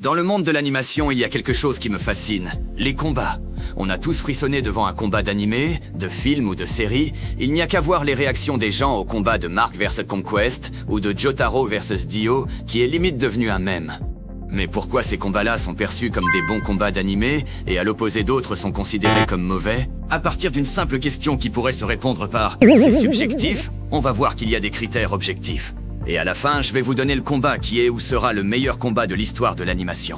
Dans le monde de l'animation, il y a quelque chose qui me fascine, les combats. On a tous frissonné devant un combat d'animé, de film ou de série. Il n'y a qu'à voir les réactions des gens au combat de Mark vs Conquest ou de Jotaro vs Dio, qui est limite devenu un mème. Mais pourquoi ces combats-là sont perçus comme des bons combats d'animé et à l'opposé d'autres sont considérés comme mauvais? À partir d'une simple question qui pourrait se répondre par « c'est subjectif », on va voir qu'il y a des critères objectifs. Et à la fin, je vais vous donner le combat qui est ou sera le meilleur combat de l'histoire de l'animation.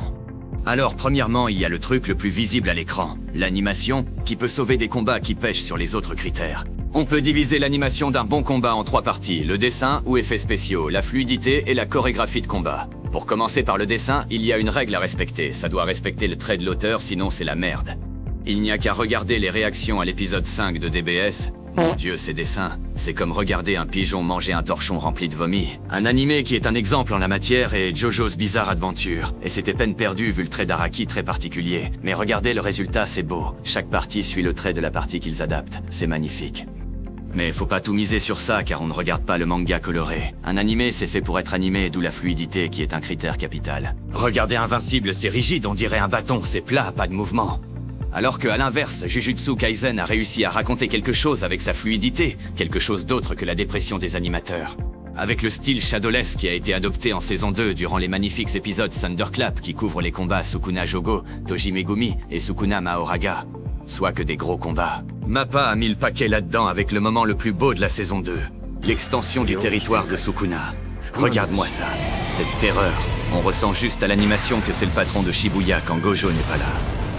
Alors premièrement, il y a le truc le plus visible à l'écran, l'animation, qui peut sauver des combats qui pêchent sur les autres critères. On peut diviser l'animation d'un bon combat en 3 parties, le dessin ou effets spéciaux, la fluidité et la chorégraphie de combat. Pour commencer par le dessin, il y a une règle à respecter, ça doit respecter le trait de l'auteur, sinon c'est la merde. Il n'y a qu'à regarder les réactions à l'épisode 5 de DBS. Mon Dieu, ces dessins, c'est comme regarder un pigeon manger un torchon rempli de vomi. Un animé qui est un exemple en la matière est Jojo's Bizarre Adventure. Et c'était peine perdue vu le trait d'Araki très particulier. Mais regardez le résultat, c'est beau. Chaque partie suit le trait de la partie qu'ils adaptent. C'est magnifique. Mais faut pas tout miser sur ça car on ne regarde pas le manga coloré. Un animé c'est fait pour être animé, d'où la fluidité qui est un critère capital. Regardez Invincible, c'est rigide, on dirait un bâton, c'est plat, pas de mouvement. Alors que à l'inverse, Jujutsu Kaisen a réussi à raconter quelque chose avec sa fluidité, quelque chose d'autre que la dépression des animateurs. Avec le style Shadowless qui a été adopté en saison 2 durant les magnifiques épisodes Thunderclap qui couvrent les combats Sukuna Jogo, Toji Megumi et Sukuna Mahoraga. Soit que des gros combats. Mappa a mis le paquet là-dedans avec le moment le plus beau de la saison 2. L'extension du territoire de Sukuna. Regarde-moi ça. Cette terreur. On ressent juste à l'animation que c'est le patron de Shibuya quand Gojo n'est pas là.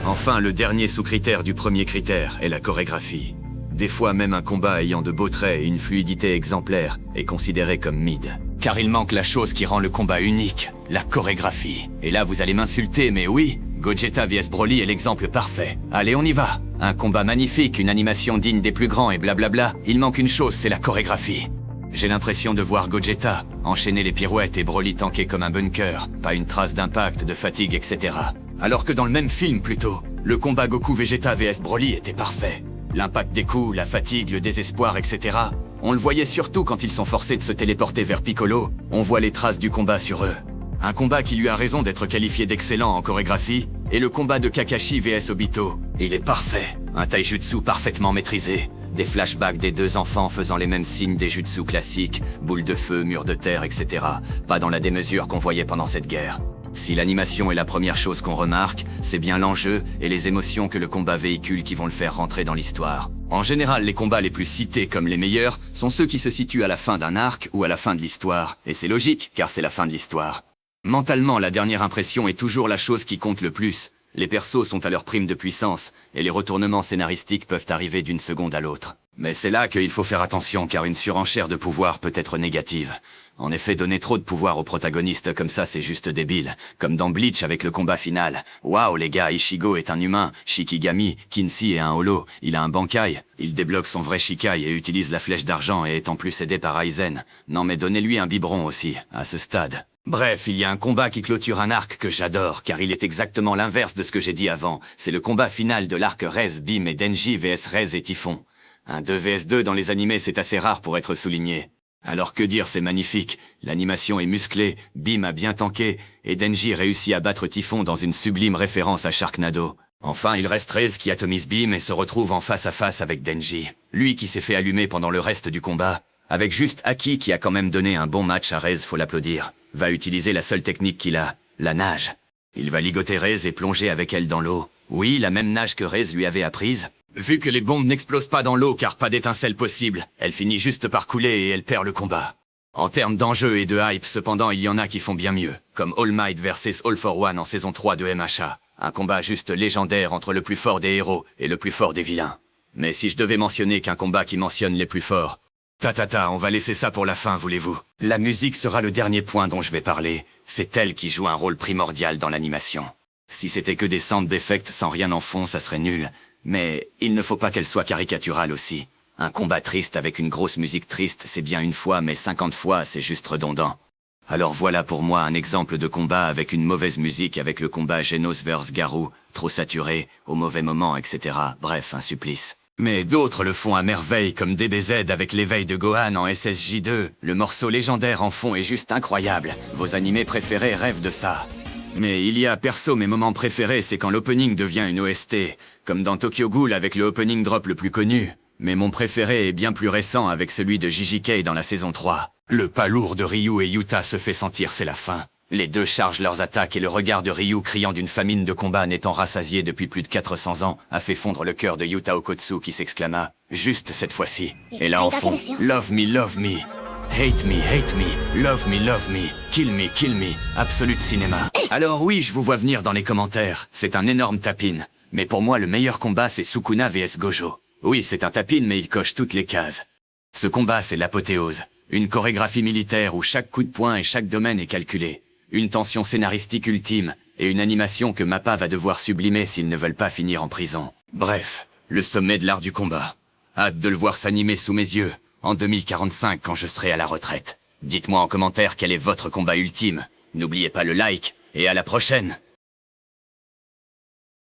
Enfin, le dernier sous-critère du premier critère est la chorégraphie. Des fois, même un combat ayant de beaux traits et une fluidité exemplaire est considéré comme mid. Car il manque la chose qui rend le combat unique, la chorégraphie. Et là, vous allez m'insulter, mais oui, Gogeta vs Broly est l'exemple parfait. Allez, on y va. Un combat magnifique, une animation digne des plus grands et blablabla. Il manque une chose, c'est la chorégraphie. J'ai l'impression de voir Gogeta enchaîner les pirouettes et Broly tanker comme un bunker. Pas une trace d'impact, de fatigue, etc. Alors que dans le même film plutôt, le combat Goku-Vegeta vs Broly était parfait. L'impact des coups, la fatigue, le désespoir, etc. On le voyait surtout quand ils sont forcés de se téléporter vers Piccolo, on voit les traces du combat sur eux. Un combat qui lui a raison d'être qualifié d'excellent en chorégraphie, et le combat de Kakashi vs Obito. Il est parfait, un taijutsu parfaitement maîtrisé. Des flashbacks des deux enfants faisant les mêmes signes des jutsu classiques, boules de feu, murs de terre, etc. Pas dans la démesure qu'on voyait pendant cette guerre. Si l'animation est la première chose qu'on remarque, c'est bien l'enjeu et les émotions que le combat véhicule qui vont le faire rentrer dans l'histoire. En général, les combats les plus cités comme les meilleurs sont ceux qui se situent à la fin d'un arc ou à la fin de l'histoire. Et c'est logique, car c'est la fin de l'histoire. Mentalement, la dernière impression est toujours la chose qui compte le plus. Les persos sont à leur prime de puissance, et les retournements scénaristiques peuvent arriver d'une seconde à l'autre. Mais c'est là qu'il faut faire attention, car une surenchère de pouvoir peut être négative. En effet, donner trop de pouvoir aux protagonistes comme ça, c'est juste débile. Comme dans Bleach avec le combat final. Waouh les gars, Ichigo est un humain, Shikigami, Kinsey est un holo, il a un Bankai, il débloque son vrai Shikai et utilise la flèche d'argent et est en plus aidé par Aizen. Non mais donnez-lui un biberon aussi, à ce stade. Bref, il y a un combat qui clôture un arc que j'adore, car il est exactement l'inverse de ce que j'ai dit avant. C'est le combat final de l'arc Rez, Bim et Denji vs Rez et Typhon. Un 2 vs 2 dans les animés, c'est assez rare pour être souligné. Alors que dire, c'est magnifique. L'animation est musclée, Bim a bien tanké, et Denji réussit à battre Typhon dans une sublime référence à Sharknado. Enfin, il reste Rez qui atomise Bim et se retrouve en face à face avec Denji. Lui qui s'est fait allumer pendant le reste du combat. Avec juste Aki qui a quand même donné un bon match à Rez, faut l'applaudir. Va utiliser la seule technique qu'il a, la nage. Il va ligoter Rez et plonger avec elle dans l'eau. Oui, la même nage que Rez lui avait apprise. Vu que les bombes n'explosent pas dans l'eau car pas d'étincelle possible, elle finit juste par couler et elle perd le combat. En termes d'enjeu et de hype, cependant, il y en a qui font bien mieux, comme All Might vs All for One en saison 3 de MHA. Un combat juste légendaire entre le plus fort des héros et le plus fort des vilains. Mais si je devais mentionner qu'un combat qui mentionne les plus forts... on va laisser ça pour la fin, voulez-vous? La musique sera le dernier point dont je vais parler. C'est elle qui joue un rôle primordial dans l'animation. Si c'était que des sound effects sans rien en fond, ça serait nul. Mais il ne faut pas qu'elle soit caricaturale aussi. Un combat triste avec une grosse musique triste, c'est bien une fois, mais 50 fois, c'est juste redondant. Alors voilà pour moi un exemple de combat avec une mauvaise musique, avec le combat Genos vs Garou, trop saturé, au mauvais moment, etc. Bref, un supplice. Mais d'autres le font à merveille, comme DBZ avec l'éveil de Gohan en SSJ2. Le morceau légendaire en fond est juste incroyable. Vos animés préférés rêvent de ça. Mais il y a perso mes moments préférés, c'est quand l'opening devient une OST, comme dans Tokyo Ghoul avec le opening drop le plus connu. Mais mon préféré est bien plus récent avec celui de JJK dans la saison 3. Le pas lourd de Ryu et Yuta se fait sentir, c'est la fin. Les deux chargent leurs attaques et le regard de Ryu criant d'une famine de combat n'étant rassasié depuis plus de 400 ans a fait fondre le cœur de Yuta Okotsu qui s'exclama « Juste cette fois-ci ». Et là en fond, « Love me, love me ». Hate me, love me, kill me, absolute cinéma. Alors oui, je vous vois venir dans les commentaires, c'est un énorme tapin. Mais pour moi, le meilleur combat, c'est Sukuna vs Gojo. Oui, c'est un tapin, mais il coche toutes les cases. Ce combat, c'est l'apothéose. Une chorégraphie militaire où chaque coup de poing et chaque domaine est calculé. Une tension scénaristique ultime, et une animation que Mappa va devoir sublimer s'ils ne veulent pas finir en prison. Bref, le sommet de l'art du combat. Hâte de le voir s'animer sous mes yeux. En 2045, quand je serai à la retraite. Dites-moi en commentaire quel est votre combat ultime. N'oubliez pas le like, et à la prochaine.